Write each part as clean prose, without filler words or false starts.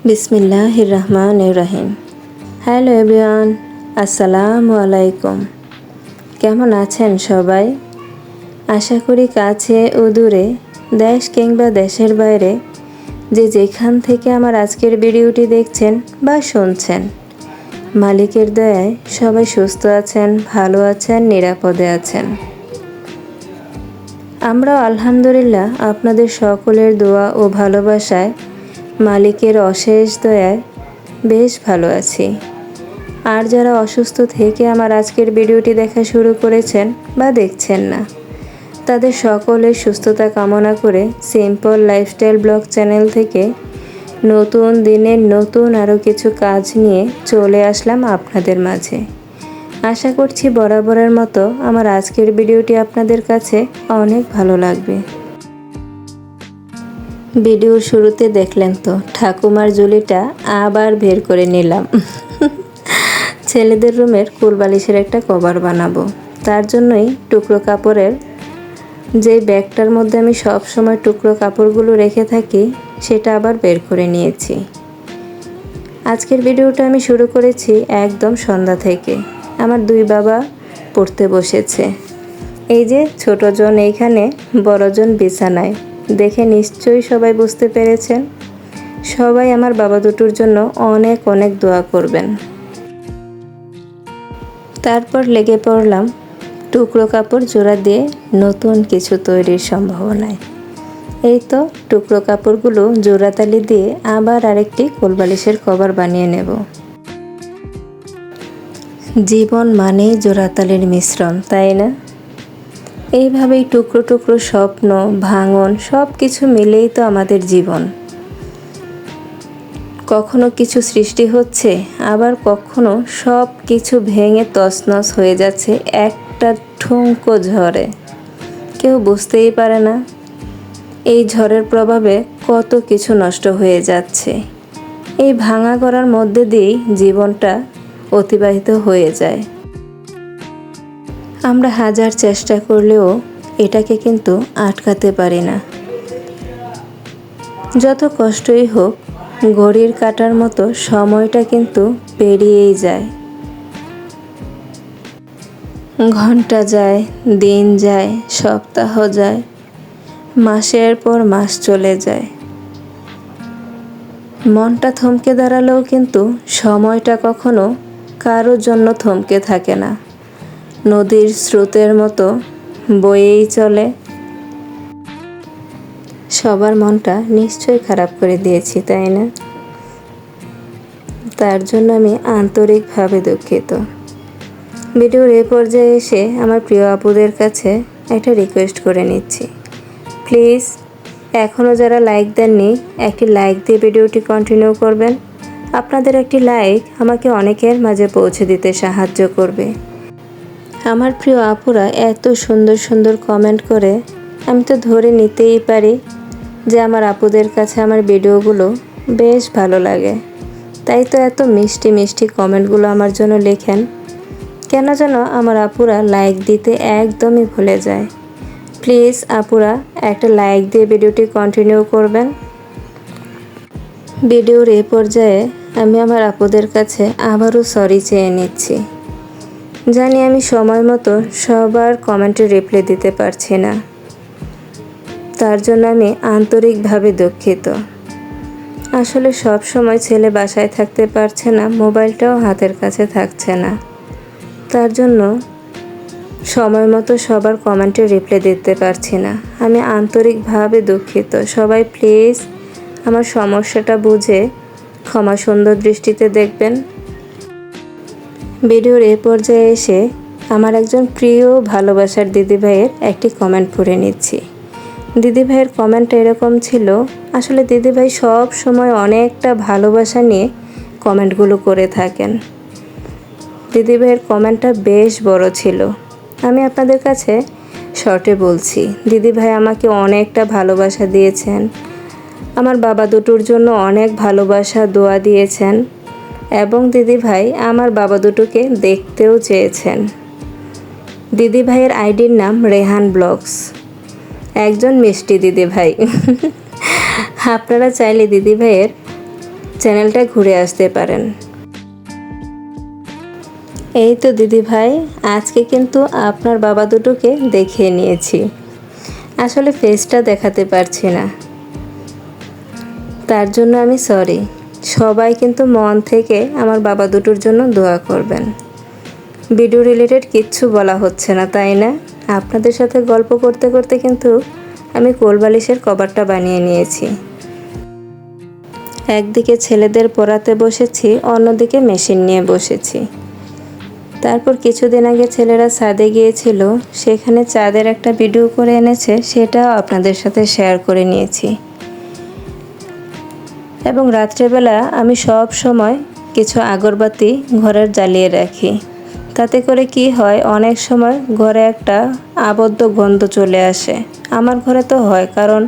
বিসমিল্লাহির রহমানির রহিম। Hello everyone, আসসালামু আলাইকুম। কেমন আছেন সবাই? আশা করি কাছে ও দূরে, দেশ কিংবা দেশের বাইরে যে যেখান থেকে আমার আজকের ভিডিওটি দেখছেন বা শুনছেন, মালিকের দয়ায় সবাই সুস্থ আছেন, ভালো আছেন, নিরাপদে আছেন। আমরাও আলহামদুলিল্লাহ আপনাদের সকলের দোয়া ও ভালোবাসায় মালিকের অশেষ দয়ায় বেশ ভালো আছি। আর যারা অসুস্থ থেকে আমার আজকের ভিডিওটি দেখা শুরু করেছেন বা দেখছেন না, তাদের সকলের সুস্থতা কামনা করে সিম্পল লাইফস্টাইল ব্লগ চ্যানেল থেকে নতুন দিনের নতুন আরও কিছু কাজ নিয়ে চলে আসলাম আপনাদের মাঝে। আশা করছি বরাবরের মতো আমার আজকের ভিডিওটি আপনাদের কাছে অনেক ভালো লাগবে। ভিডিওর শুরুতে দেখলেন তো ঠাকুমার ঝুলিটা আবার বের করে নিলাম। ছেলেদের রুমের কুলবালিশের একটা কভার বানাবো, তার জন্যই টুকরো কাপড়ের যে ব্যাগটার মধ্যে আমি সব সময় টুকরো কাপড়গুলো রেখে থাকি সেটা আবার বের করে নিয়েছি। আজকের ভিডিওটা আমি শুরু করেছি একদম সন্ধ্যা থেকে। আমার দুই বাবা পড়তে বসেছে। এই যে ছোটজন এইখানে, বড়জন বিছানায়। দেখে নিশ্চয়ই সবাই বুঝতে পেরেছেন। সবাই আমার বাবা দুটোর জন্য অনেক অনেক দোয়া করবেন। তারপর লেগে পড়লাম টুকরো কাপড় জোড়া দিয়ে নতুন কিছু তৈরির সম্ভাবনায়। এই তো টুকরো কাপড়গুলো জোড়াতালি দিয়ে আবার আরেকটি কোলবালিশের কভার বানিয়ে নেব। জীবন মানেই জোড়াতালির মিশ্রণ, তাই না? এইভাবেই টুকরো টুকরো স্বপ্ন, ভাঙন সব কিছু মিলেই তো আমাদের জীবন। কখনো কিছু সৃষ্টি হচ্ছে, আবার কখনো সব কিছু ভেঙে তছনছ হয়ে যাচ্ছে একটা ঠুনকো ঝড়ে। কেউ বুঝতেই পারে না এই ঝড়ের প্রভাবে কত কিছু নষ্ট হয়ে যাচ্ছে। এই ভাঙা গড়ার মধ্যে দিয়েই জীবনটা অতিবাহিত হয়ে যায়। আমরা হাজার চেষ্টা করলেও এটাকে কিন্তু আটকাতে পারি না। যত কষ্টই হোক, ঘড়ির কাঁটার মতো সময়টা কিন্তু পেরিয়েই যায়। ঘন্টা যায়, দিন যায়, সপ্তাহ যায়, মাসের পর মাস চলে যায়। মনটা থমকে দাঁড়ালেও কিন্তু সময়টা কখনো কারোর জন্য থমকে থাকে না। নদীর স্রোতের মতো বয়েই চলে। সবার মনটা নিশ্চয়ই খারাপ করে দিয়েছি, তাই না? তার জন্য আমি আন্তরিকভাবে দুঃখিত। ভিডিওর এ পর্যায়ে এসে আমার প্রিয় আপুদের কাছে একটা রিকোয়েস্ট করে নিচ্ছি। প্লিজ এখনও যারা লাইক দেননি, একটি লাইক দিয়ে ভিডিওটি কন্টিনিউ করবেন। আপনাদের একটি লাইক আমাকে অনেকের মাঝে পৌঁছে দিতে সাহায্য করবে। আমার প্রিয় আপুরা এত সুন্দর সুন্দর কমেন্ট করে, আমি তো ধরে নিতেই পারি যে আমার আপুদের কাছে আমার ভিডিওগুলো বেশ ভালো লাগে। তাই তো এত মিষ্টি মিষ্টি কমেন্টগুলো আমার জন্য লেখেন। কেন যেন আমার আপুরা লাইক দিতে একদমই ভুলে যায়। প্লিজ আপুরা একটা লাইক দিয়ে ভিডিওটি কন্টিনিউ করবেন। ভিডিওর এ পর্যায়ে আমি আমার আপুদের কাছে আবারও সরি চেয়ে নিচ্ছি। জানি আমি সময় মতো সবার কমেন্টে রিপ্লাই দিতে পারছি না, তার জন্য আমি আন্তরিকভাবে দুঃখিত। আসলে সব সময় ছেলে বাসায় থাকতে পারছে না, মোবাইলটাও হাতের কাছে থাকছে না, তার জন্য সময় মতো সবার কমেন্টে রিপ্লাই দিতে পারছি না। আমি আন্তরিকভাবে দুঃখিত। সবাই প্লিজ আমার সমস্যাটা বুঝে ক্ষমা সুন্দর দৃষ্টিতে দেখবেন। ভিডিওর এ পর্যায়ে এসে আমার একজন প্রিয় ভালোবাসার দিদিভাইয়ের একটি কমেন্ট পড়ে নিচ্ছি। দিদিভাইয়ের কমেন্টটা এরকম ছিল, আসলে দিদিভাই সব সময় অনেকটা ভালোবাসা নিয়ে কমেন্টগুলো করে থাকেন। দিদিভাইয়ের কমেন্টটা বেশ বড় ছিল। আমি আপনাদের কাছে শর্টে বলছি। দিদিভাই আমাকে অনেকটা ভালোবাসা দিয়েছেন, আমার বাবা দুটোর জন্য অনেক ভালোবাসা দোয়া দিয়েছেন, এবং দিদিভাই আমার বাবা দুটোকে দেখতেও চেয়েছেন। দিদিভাইয়ের আইডির নাম রেহান ব্লগস। একজন মিষ্টি দিদিভাই। আপনারা চাইলে দিদিভাইয়ের চ্যানেলটা ঘুরে আসতে পারেন। এই তো দিদি ভাই, আজকে কিন্তু আপনার বাবা দুটোকে দেখিয়ে নিয়েছি। আসলে ফেসটা দেখাতে পারছি না, তার জন্য আমি সরি। সবাই কিন্তু মন থেকে আমার বাবা দুটোর জন্য দোয়া করবেন। ভিডিও রিলেটেড কিচ্ছু বলা হচ্ছে না, তাই না? আপনাদের সাথে গল্প করতে করতে কিন্তু আমি কোলবালিশের কভারটা বানিয়ে নিয়েছি। একদিকে ছেলেদের পড়াতে বসেছি, অন্যদিকে মেশিন নিয়ে বসেছি। তারপর কিছুদিন আগে ছেলেরা ছাদে গিয়েছিল, সেখানে চাঁদের একটা ভিডিও করে এনেছে, সেটাও আপনাদের সাথে শেয়ার করে নিয়েছি। এবং রাত্রেবেলা আমি সব সময় কিছু আগরবাতি ঘরের জ্বালিয়ে রাখি। তাতে করে কি হয়, অনেক সময় ঘরে একটা আবদ্ধ গন্ধ চলে আসে। আমার ঘরে তো হয়, কারণ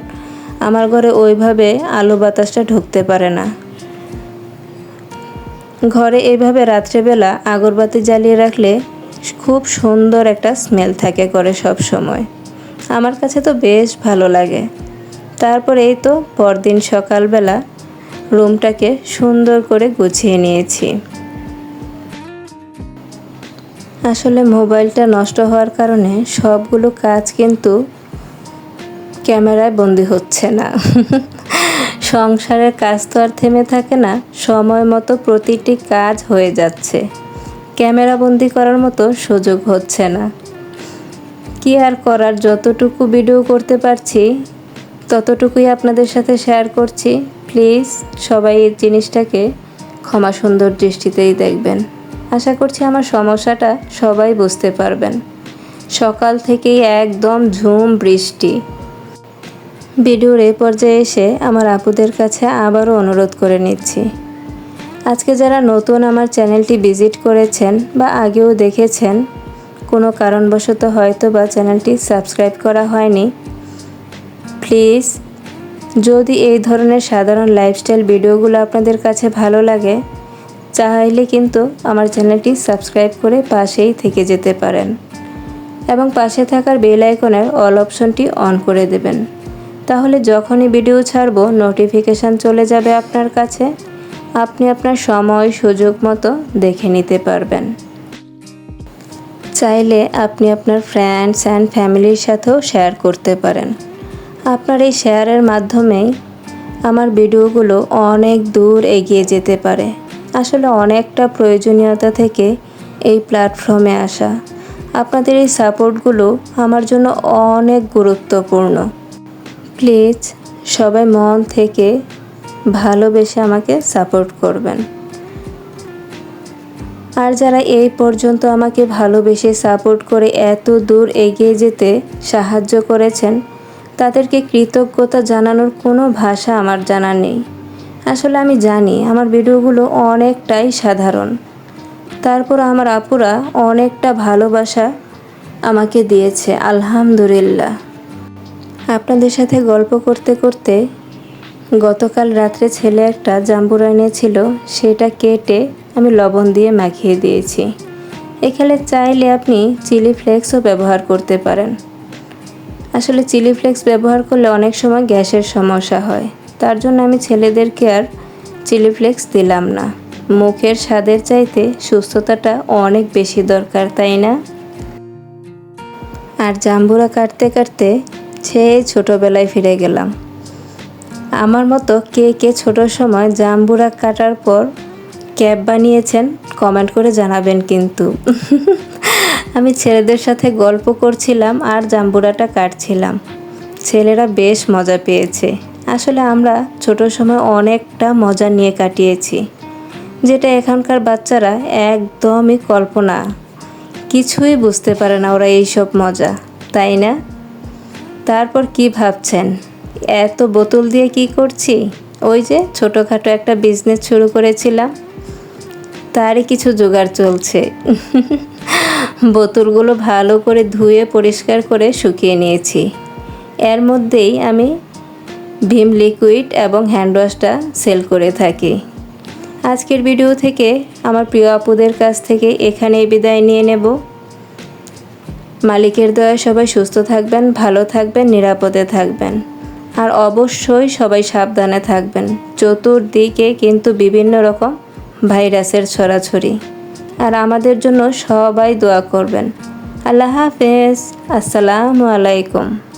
আমার ঘরে ওইভাবে আলো বাতাসটা ঢুকতে পারে না। ঘরে এইভাবে রাত্রেবেলা আগরবাতি জ্বালিয়ে রাখলে খুব সুন্দর একটা স্মেল থাকে ঘরে সব সময়। আমার কাছে তো বেশ ভালো লাগে। তারপর এই তো পরদিন সকালবেলা রুমটাকে সুন্দর করে গুছিয়ে নিয়েছি। আসলে মোবাইলটা নষ্ট হওয়ার কারণে সবগুলো কাজ কিন্তু ক্যামেরায় বন্দি হচ্ছে না। সংসারের কাজ তো আর থেমে থাকে না, সময় মতো প্রতিটি কাজ হয়ে যাচ্ছে, ক্যামেরা বন্দি করার মতো সুযোগ হচ্ছে না। কি আর করার, যতটুকু ভিডিও করতে পারছি ততটুকুই আপনাদের সাথে শেয়ার করছি। প্লিজ সবাই এই জিনিসটাকে ক্ষমা সুন্দর দৃষ্টিতেই দেখবেন। আশা করছি আমার সমস্যাটা সবাই বুঝতে পারবেন। সকাল থেকেই একদম ঝুম বৃষ্টি। ভিডিওর এই পর্যায়ে এসে আমার আপুদের কাছে আবারও অনুরোধ করে নিচ্ছি, আজকে যারা নতুন আমার চ্যানেলটি ভিজিট করেছেন বা আগেও দেখেছেন, কোনো কারণবশত হয়তো বা চ্যানেলটি সাবস্ক্রাইব করা হয়নি, প্লিজ যদি এই ধরনের সাধারণ লাইফস্টাইল ভিডিওগুলো আপনাদের কাছে ভালো লাগে, চাইলে কিন্তু আমার চ্যানেলটি সাবস্ক্রাইব করে পাশেই থেকে যেতে পারেন এবং পাশে থাকার বেল আইকনের অল অপশনটি অন করে দেবেন। তাহলে যখনই ভিডিও ছাড়ব নোটিফিকেশান চলে যাবে আপনার কাছে, আপনি আপনার সময় সুযোগ মতো দেখে নিতে পারবেন। চাইলে আপনি আপনার ফ্রেন্ডস অ্যান্ড ফ্যামিলির সাথেও শেয়ার করতে পারেন। আপনার এই শেয়ারের মাধ্যমেই আমার ভিডিওগুলো অনেক দূর এগিয়ে যেতে পারে। আসলে অনেকটা প্রয়োজনীয়তা থেকে এই প্ল্যাটফর্মে আসা। আপনাদের এই সাপোর্টগুলো আমার জন্য অনেক গুরুত্বপূর্ণ। প্লিজ সবাই মন থেকে ভালোবেসে আমাকে সাপোর্ট করবেন। আর যারা এই পর্যন্ত আমাকে ভালোবেসে সাপোর্ট করে এত দূর এগিয়ে যেতে সাহায্য করেছেন, তাদেরকে কৃতজ্ঞতা জানানোর কোনো ভাষা আমার জানা নেই। আসলে আমি জানি আমার ভিডিওগুলো অনেকটাই সাধারণ, তারপর আমার আপুরা অনেকটা ভালোবাসা আমাকে দিয়েছে, আলহামদুলিল্লাহ। আপনাদের সাথে গল্প করতে করতে গতকাল রাত্রে ছেলে একটা জাম্বুরা এনেছিল, সেটা কেটে আমি লবণ দিয়ে মাখিয়ে দিয়েছি। এখানে চাইলে আপনি চিলি ফ্লেক্সও ব্যবহার করতে পারেন। আসলে চিলি ফ্লেক্স ব্যবহার করলে অনেক সময় গ্যাসের সমস্যা হয়, তার জন্য আমি ছেলেদেরকে আর চিলি ফ্লেক্স দিলাম না। মুখের স্বাদের চাইতে সুস্থতাটা অনেক বেশি দরকার, তাই না? আর জাম্বুরা কাটতে কাটতে সেই ছোটোবেলায় ফিরে গেলাম। আমার মতো কে কে ছোটোর সময় জাম্বুরা কাটার পর ক্যাপ বানিয়েছেন কমেন্ট করে জানাবেন কিন্তু। আমি ছেলেদের সাথে গল্প করছিলাম আর জাম্বুরাটা কাটছিলাম। ছেলেরা বেশ মজা পেয়েছে। আসলে আমরা ছোট সময় অনেকটা মজা নিয়ে কাটিয়েছি, যেটা এখনকার বাচ্চারা একদমই কল্পনা, কিছুই বুঝতে পারে না ওরা এইসব মজা, তাই না? তারপর কি ভাবছেন এত বোতল দিয়ে কি করছি? ওই যে ছোটোখাটো একটা বিজনেস শুরু করেছিলাম, তারই কিছু জোগাড় চলছে। বোতলগুলো ভালো করে ধুয়ে পরিষ্কার করে শুকিয়ে নিয়েছি। এর মধ্যেই আমি ভিম লিকুইড এবং হ্যান্ড ওয়াশটা সেল করে থাকি। আজকের ভিডিও থেকে আমার প্রিয় আপুদের কাছ থেকে এখানেই বিদায় নিয়ে নেব। মালিকের দয়ায় সবাই সুস্থ থাকবেন, ভালো থাকবেন, নিরাপদে থাকবেন। আর অবশ্যই সবাই সাবধানে থাকবেন। চতুর্দিকে কিন্তু বিভিন্ন রকম ভাইরাসের ছড়াছড়ি। আর আমাদের জন্য সবাই দোয়া করবেন। আল্লাহ হাফেজ। আসসালামু আলাইকুম।